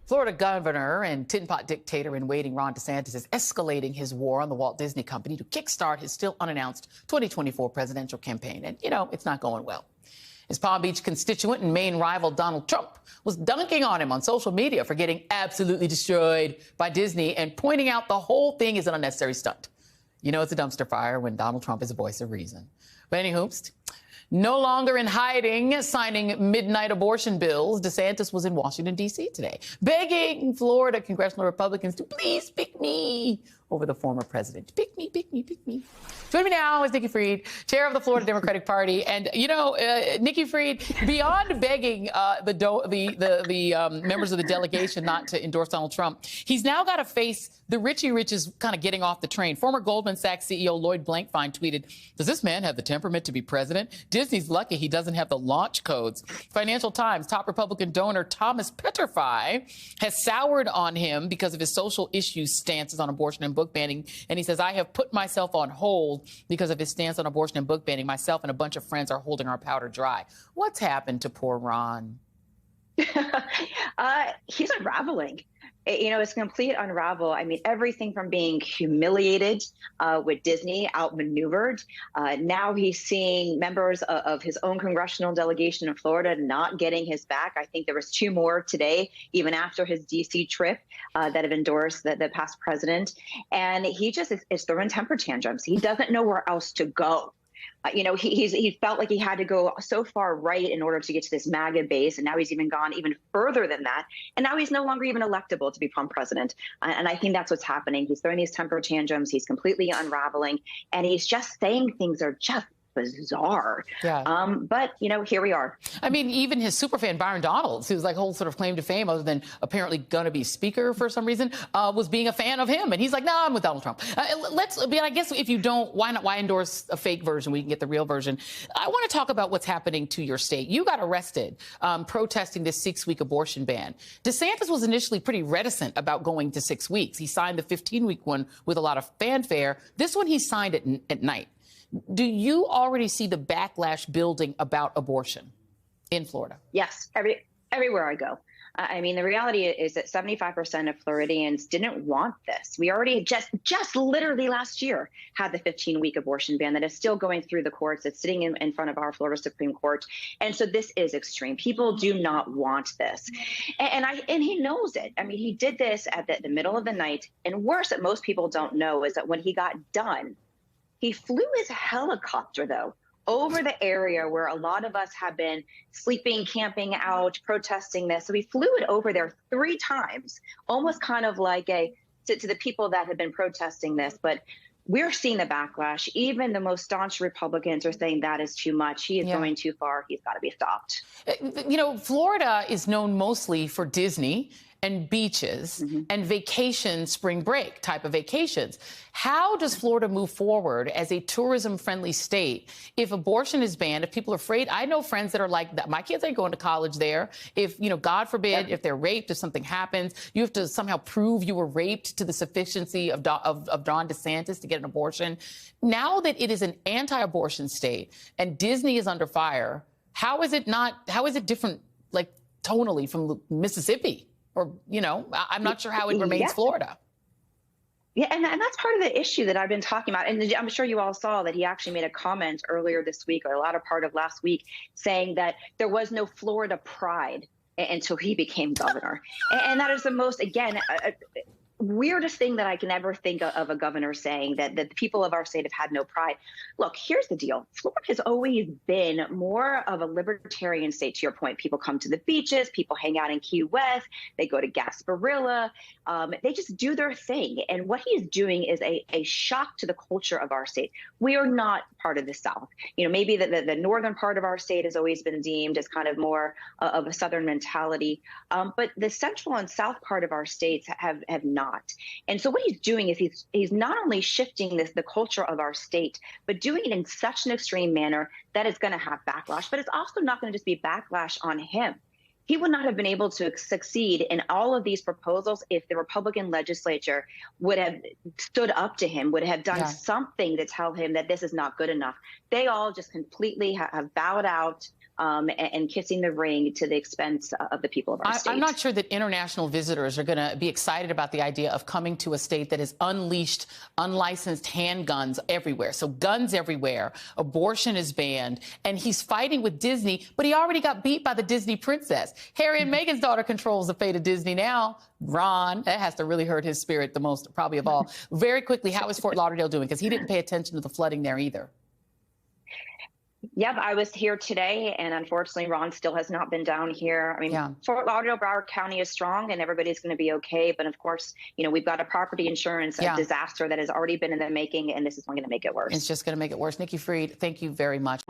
Florida governor and tin pot dictator in waiting Ron DeSantis is escalating his war on the Walt Disney Company to kickstart his still unannounced 2024 presidential campaign. And, it's not going well. His Palm Beach constituent and main rival Donald Trump was dunking on him on social media for getting absolutely destroyed by Disney and pointing out the whole thing is an unnecessary stunt. It's a dumpster fire when Donald Trump is a voice of reason. But anywho, no longer in hiding, signing midnight abortion bills, DeSantis was in Washington, D.C. today, begging Florida congressional Republicans to please pick me over the former president. Pick me, pick me, pick me. Joining me now is Nikki Fried, chair of the Florida Democratic Party. And, Nikki Fried, beyond begging the members of the delegation not to endorse Donald Trump, he's now got to face the Richie Riches kind of getting off the train. Former Goldman Sachs CEO Lloyd Blankfein tweeted, "Does this man have the temperament to be president? Disney's lucky he doesn't have the launch codes." Financial Times top Republican donor Thomas Peterfy has soured on him because of his social issues stances on abortion and book banning. And he says, "I have put myself on hold because of his stance on abortion and book banning. Myself and a bunch of friends are holding our powder dry." What's happened to poor Ron? He's unraveling. It's a complete unravel. I mean, everything from being humiliated with Disney, outmaneuvered. Now he's seeing members of his own congressional delegation in Florida not getting his back. I think there was 2 more today, even after his D.C. trip, that have endorsed the past president. And he just is throwing temper tantrums. He doesn't know where else to go. He felt like he had to go so far right in order to get to this MAGA base. And now he's even gone even further than that. And now he's no longer even electable to become president. And I think that's what's happening. He's throwing these temper tantrums. He's completely unraveling. And he's just saying things are just bizarre. Yeah. But, here we are. I mean, even his superfan, Byron Donalds, who's like whole sort of claim to fame other than apparently going to be speaker for some reason, was being a fan of him. And he's like, "No, I'm with Donald Trump." I guess if you don't, why endorse a fake version? We can get the real version. I want to talk about what's happening to your state. You got arrested protesting this 6-week abortion ban. DeSantis was initially pretty reticent about going to 6 weeks. He signed the 15-week one with a lot of fanfare. This one he signed at night. Do you already see the backlash building about abortion in Florida? Yes, everywhere I go. I mean, the reality is that 75% of Floridians didn't want this. We already just literally last year had the 15-week abortion ban that is still going through the courts. It's sitting in front of our Florida Supreme Court. And so this is extreme. People do not want this. And he knows it. I mean, he did this at the middle of the night. And worse, that most people don't know is that when he got done, he flew his helicopter, though, over the area where a lot of us have been sleeping, camping out, protesting this. So he flew it over there 3 times, almost kind of like to the people that have been protesting this. But we're seeing the backlash. Even the most staunch Republicans are saying that is too much. He is going too far. He's got to be stopped. Florida is known mostly for Disney and beaches and vacation, spring break type of vacations. How does Florida move forward as a tourism-friendly state if abortion is banned, if people are afraid? I know friends that are like, that. My kids ain't going to college there. If, God forbid, if they're raped, if something happens, you have to somehow prove you were raped to the sufficiency of Ron DeSantis to get an abortion. Now that it is an anti-abortion state and Disney is under fire, how is it different, like, tonally from Mississippi? Or, I'm not sure how it remains Florida. Yeah, and that's part of the issue that I've been talking about. And I'm sure you all saw that he actually made a comment earlier this week, or a latter part of last week, saying that there was no Florida pride until he became governor. And that is the most, again, weirdest thing that I can ever think of a governor saying, that the people of our state have had no pride. Look, here's the deal. Florida has always been more of a libertarian state, to your point. People come to the beaches, people hang out in Key West, they go to Gasparilla, they just do their thing. And what he's doing is a shock to the culture of our state. We are not part of the South. Maybe the northern part of our state has always been deemed as kind of more of a Southern mentality, but the central and south part of our states have not. And so what he's doing is he's not only shifting the culture of our state, but doing it in such an extreme manner that it's going to have backlash. But it's also not going to just be backlash on him. He would not have been able to succeed in all of these proposals if the Republican legislature would have stood up to him, would have done something to tell him that this is not good enough. They all just completely have bowed out. and kissing the ring to the expense of the people of our state. I'm not sure that international visitors are going to be excited about the idea of coming to a state that has unleashed unlicensed handguns everywhere. So guns everywhere, abortion is banned, and he's fighting with Disney, but he already got beat by the Disney princess. Harry and Meghan's daughter controls the fate of Disney now. Ron, that has to really hurt his spirit the most, probably of all. Very quickly, how is Fort Lauderdale doing? Because he didn't pay attention to the flooding there either. Yep, I was here today, and unfortunately, Ron still has not been down here. I mean, Yeah. Fort Lauderdale, Broward County is strong, and everybody's going to be okay. But of course, we've got a property insurance disaster that has already been in the making, and this is only going to make it worse. It's just going to make it worse. Nikki Fried, thank you very much.